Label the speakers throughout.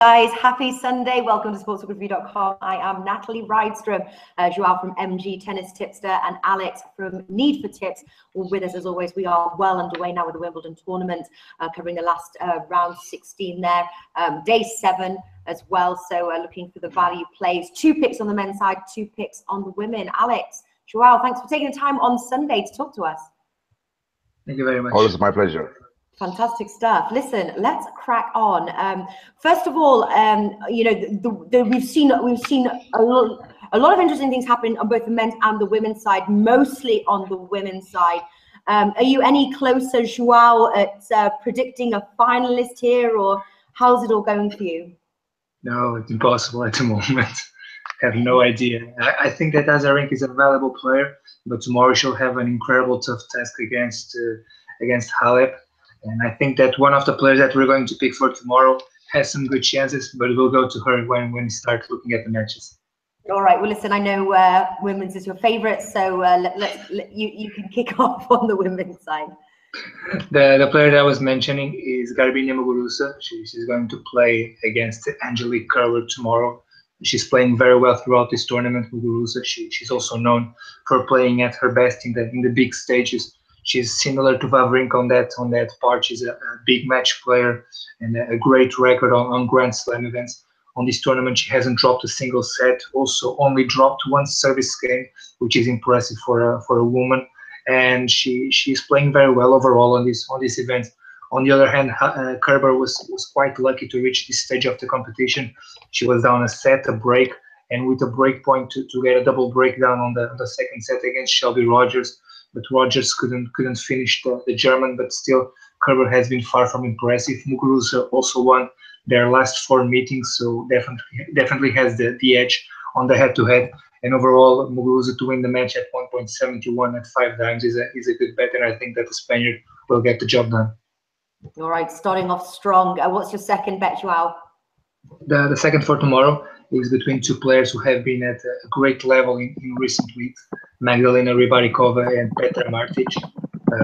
Speaker 1: Guys, happy Sunday. Welcome to sportsbookraeview.com. I am Natalie Rydstrom, Joao from MG Tennis Tipster, and Alex from Need for Tips. All with us as always. We are well underway now with the Wimbledon tournament, covering the last round 16 there, day 7 as well. So looking for the value plays. 2 picks on the men's side, 2 picks on the women. Alex, Joao, thanks for taking the time on Sunday to talk to us.
Speaker 2: Thank you very much.
Speaker 3: Always my pleasure.
Speaker 1: Fantastic stuff. Listen, let's crack on. First of all, you know, we've seen a lot of interesting things happen on both the men's and the women's side. Mostly on the women's side. Are you any closer, Joao, at predicting a finalist here, or how's it all going for you?
Speaker 2: No, it's impossible at the moment. I have no idea. I think that Azarenka is a valuable player, but tomorrow she'll have an incredible tough task against Halep. And I think that one of the players that we're going to pick for tomorrow has some good chances, but we'll go to her when we start looking at the matches.
Speaker 1: All right. Well, listen, I know women's is your favourite, so you can kick off on the women's side.
Speaker 2: The player that I was mentioning is Garbiñe Muguruza. She's going to play against Angelique Kerber tomorrow. She's playing very well throughout this tournament, Muguruza. She's also known for playing at her best in the big stages. She's similar to Wawrinka on that part. She's a big match player and a great record on Grand Slam events. On this tournament, she hasn't dropped a single set. Also, only dropped 1 service game, which is impressive for a woman. And she's playing very well overall on this event. On the other hand, Kerber was quite lucky to reach this stage of the competition. She was down a set, a break, and with a break point to get a double breakdown on the second set against Shelby Rogers. But Rogers couldn't finish the German, but still Kerber has been far from impressive. Muguruza also won their last 4 meetings, so definitely has the edge on the head-to-head. And overall, Muguruza to win the match at 1.71 at 5 times is a good bet, and I think that the Spaniard will get the job done.
Speaker 1: All right, starting off strong. What's your second bet, Joao?
Speaker 2: The second for tomorrow is between 2 players who have been at a great level in recent weeks, Magdalena Rybarikova and Petra Martic.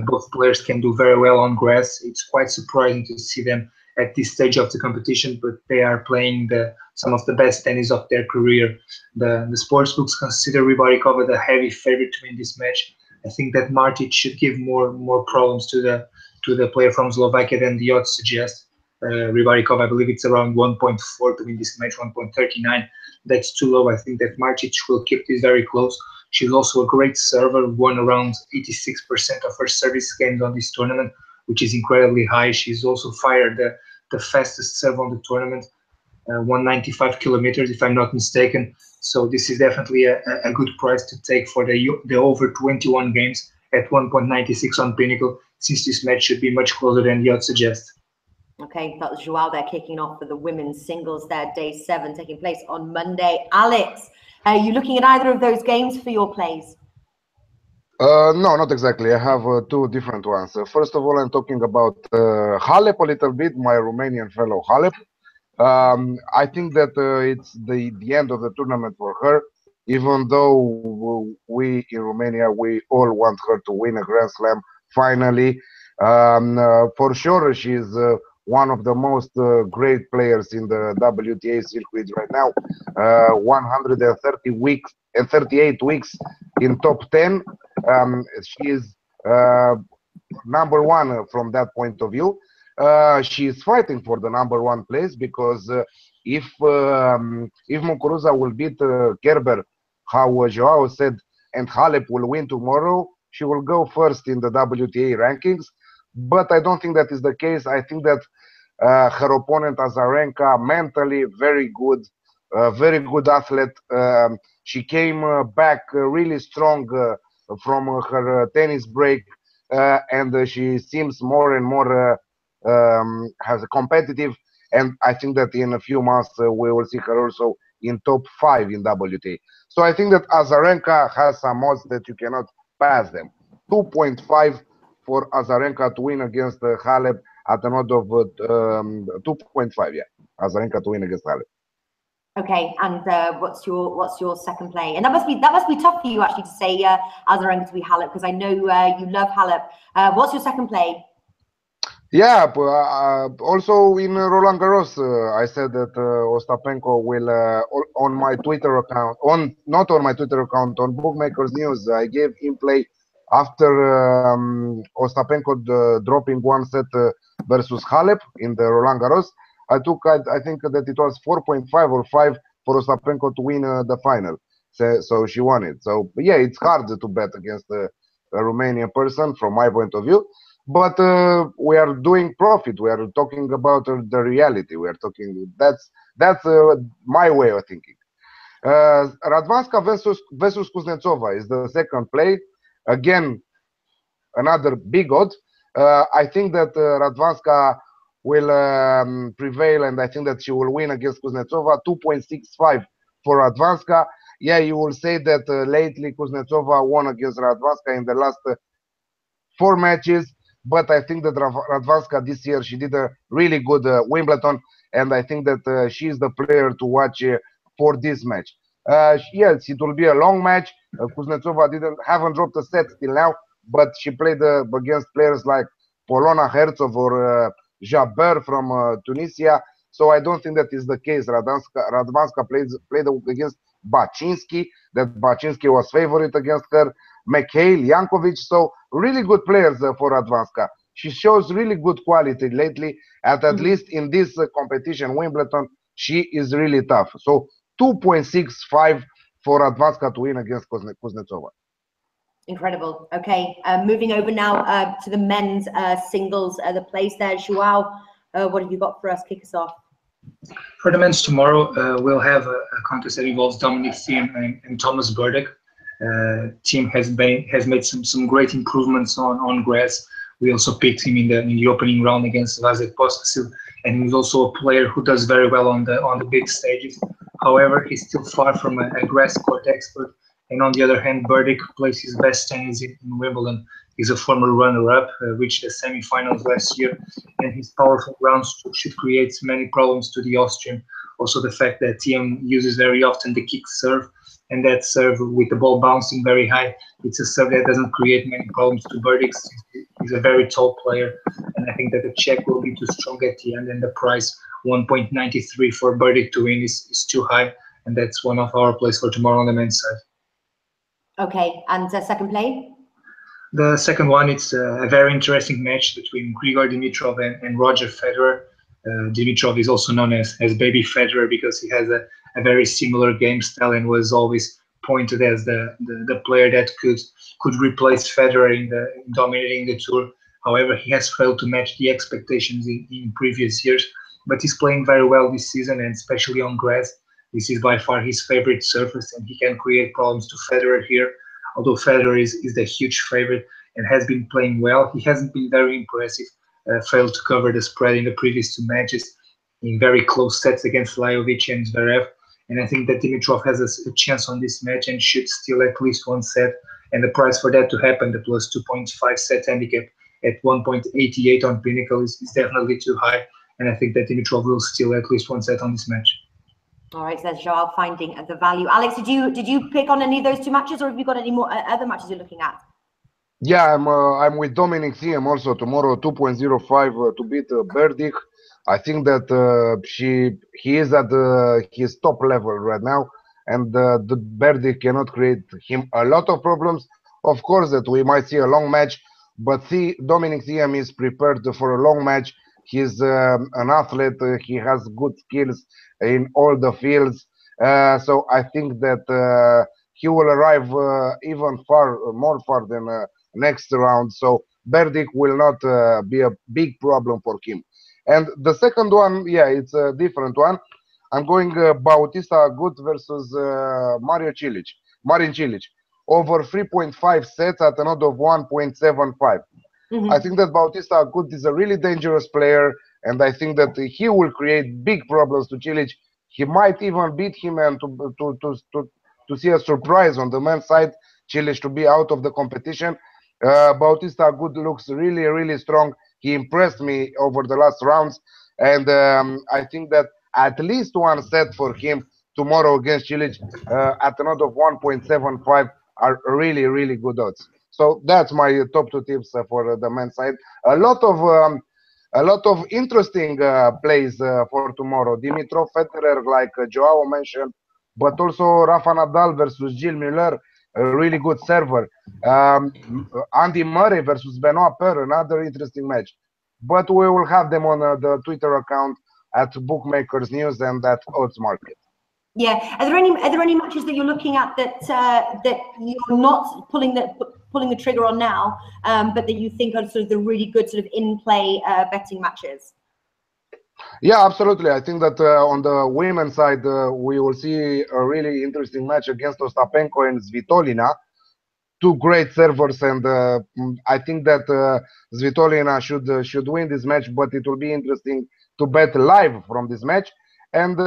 Speaker 2: Both players can do very well on grass. It's quite surprising to see them at this stage of the competition, but they are playing some of the best tennis of their career. The sportsbooks consider Rybarikova the heavy favorite to win this match. I think that Martic should give more problems to the player from Slovakia than the odds suggest. Rybarikova, I believe it's around 1.4 to win this match, 1.39. That's too low. I think that Martic will keep this very close. She's also a great server, won around 86% of her service games on this tournament, which is incredibly high. She's also fired the fastest serve on the tournament, 195 kilometers, if I'm not mistaken. So this is definitely a good price to take for the over 21 games at 1.96 on Pinnacle, since this match should be much closer than the odds suggest.
Speaker 1: Okay, that was Joao there kicking off for the women's singles there, day 7, taking place on Monday. Alex, are you looking at either of those games for your plays?
Speaker 3: No, not exactly. I have 2 different ones. First of all, I'm talking about Halep a little bit, my Romanian fellow Halep. I think that it's the end of the tournament for her, even though we in Romania, we all want her to win a Grand Slam finally. For sure, she's one of the most great players in the WTA circuit right now. 130 weeks and 38 weeks in top 10. She is number 1 from that point of view. She is fighting for the number 1 place, because if Muguruza will beat Kerber, how Joao said, and Halep will win tomorrow, she will go first in the WTA rankings. But I don't think that is the case. I think that her opponent Azarenka, mentally very good athlete. She came back really strong from her tennis break, and she seems more and more has a competitive. And I think that in a few months we will see her also in top 5 in WTA. So I think that Azarenka has some odds that you cannot pass them. 2.5 for Azarenka to win against Halep at an odd of 2.5. Yeah, Azarenka to win against Halep.
Speaker 1: Okay, and what's your second play? And that must be tough for you actually to say Azarenka to be Halep, because I know you love Halep. What's your second play?
Speaker 3: Yeah, also in Roland Garros, I said that Ostapenko will on my Twitter account, on not on my Twitter account, on Bookmakers News, I gave in play after Ostapenko dropping one set versus Halep in the Roland Garros. I think that it was 4.5 or 5 for Ostapenko to win the final. So she won it. So yeah, it's hard to bet against a Romanian person from my point of view. But we are doing profit. We are talking about the reality. We are talking. That's my way of thinking. Radwanska versus Kuznetsova is the second play. Again, another big odd. I think that Radwanska will prevail, and I think that she will win against Kuznetsova. 2.65 for Radwanska. Yeah, you will say that lately Kuznetsova won against Radwanska in the last 4 matches, but I think that Radwanska this year, she did a really good Wimbledon, and I think that she is the player to watch for this match. Yes, it will be a long match. Kuznetsova haven't dropped a set till now, but she played against players like Polona Hertzov or Jabeur from Tunisia. So I don't think that is the case. Radwanska played against Baczynski. That Baczynski was favorite against her. McHale, Jankovic. So really good players for Radwanska. She shows really good quality lately. At least in this competition, Wimbledon, she is really tough. So 2.65 for Radwanska to win against Kuznetsova.
Speaker 1: Incredible. Okay, moving over now to the men's singles, the place there. Joao, what have you got for us? Kick us off.
Speaker 2: For the men's tomorrow, we'll have a contest that involves Dominic Thiem and Thomas Berdych. Thiem has made some great improvements on grass. We also picked him in the opening round against Vasek Pospisil, and he's also a player who does very well on the big stages. However, he's still far from a grass court expert. And on the other hand, Berdych plays his best tennis in Wimbledon. He's a former runner-up, reached the semi-finals last year, and his powerful ground stroke should create many problems to the Austrian. Also, the fact that Thiem uses very often the kick serve, and that serve with the ball bouncing very high, it's a serve that doesn't create many problems to Berdych. He's a very tall player, and I think that the check will be too strong at the end, and the price 1.93 for Berdych to win is too high, and that's one of our plays for tomorrow on the men's side.
Speaker 1: Okay, and second play?
Speaker 2: The second one, it's a very interesting match between Grigor Dimitrov and Roger Federer. Dimitrov is also known as Baby Federer because he has a very similar game style and was always pointed as the player that could replace Federer in dominating the tour. However, he has failed to match the expectations in previous years, but he's playing very well this season, and especially on grass. This is by far his favorite surface, and he can create problems to Federer here. Although Federer is the huge favorite and has been playing well, he hasn't been very impressive. Failed to cover the spread in the previous 2 matches in very close sets against Lajovic and Zverev. And I think that Dimitrov has a chance on this match and should steal at least 1 set. And the price for that to happen, the plus 2.5 set handicap at 1.88 on Pinnacle is definitely too high. And I think that Dimitrov will steal at least 1 set on this match.
Speaker 1: All right, so there's Joao finding the value. Alex, did you pick on any of those 2 matches, or have you got any more other matches you're looking at?
Speaker 3: Yeah, I'm with Dominic Thiem also tomorrow. 2.05 to beat Berdych. I think that he is at his top level right now, and the Berdych cannot create him a lot of problems. Of course, that we might see a long match, but Dominic Thiem is prepared for a long match. He's an athlete. He has good skills in all the fields. So I think that he will arrive even more far than next round. So Berdych will not be a big problem for him. And the second one, yeah, it's a different one. I'm going Bautista Agut versus Marin Cilic. Over 3.5 sets at an odd of 1.75. I think that Bautista Agut is a really dangerous player, and I think that he will create big problems to Cilic. He might even beat him, and to see a surprise on the men's side, Cilic to be out of the competition. Bautista Agut looks really, really strong. He impressed me over the last rounds, and I think that at least 1 set for him tomorrow against Cilic at an odd of 1.75 are really, really good odds. So that's my top 2 tips for the men's side. A lot of a lot of interesting plays for tomorrow. Dimitrov, Federer, like Joao mentioned, but also Rafa Nadal versus Gilles Muller, a really good server. Andy Murray versus Benoit Paire, another interesting match. But we will have them on the Twitter account at Bookmakers News and at Odds Market.
Speaker 1: Yeah, are there any matches that you're looking at that that you're not pulling the trigger on now, but that you think are sort of the really good sort of in-play betting matches?
Speaker 3: Yeah, absolutely. I think that on the women's side, we will see a really interesting match against Ostapenko and Svitolina, two great servers, and I think that Svitolina should win this match. But it will be interesting to bet live from this match. And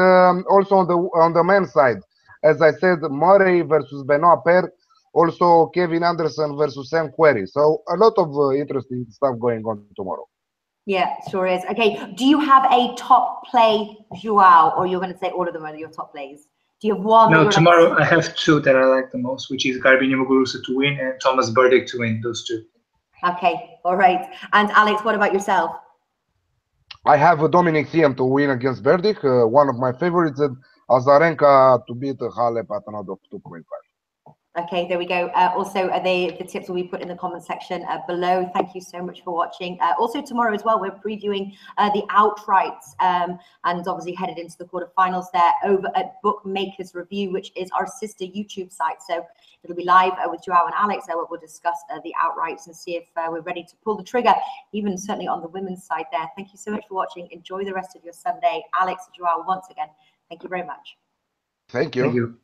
Speaker 3: also on the men's side, as I said, Murray versus Benoit Paire, also Kevin Anderson versus Sam Querrey. So a lot of interesting stuff going on tomorrow.
Speaker 1: Yeah, sure is. Okay, do you have a top play, Joao, or you're going to say all of them are your top plays? Do you have one?
Speaker 2: No, tomorrow I have two that I like the most, which is Garbiñe Muguruza to win and Thomas Berdych to win. Those two.
Speaker 1: Okay, all right. And Alex, what about yourself?
Speaker 3: I have Dominic Thiem to win against Berdych, one of my favorites, and Azarenka to beat Halep at an odd of 2.5.
Speaker 1: Okay, there we go. Also, the tips will be put in the comment section below. Thank you so much for watching. Also, tomorrow as well, we're previewing the outrights and obviously headed into the quarterfinals there over at Bookmakers Review, which is our sister YouTube site. So it'll be live with Joao and Alex. We'll discuss the outrights and see if we're ready to pull the trigger, even certainly on the women's side there. Thank you so much for watching. Enjoy the rest of your Sunday. Alex, Joao, once again, thank you very much.
Speaker 3: Thank you.
Speaker 2: Thank you.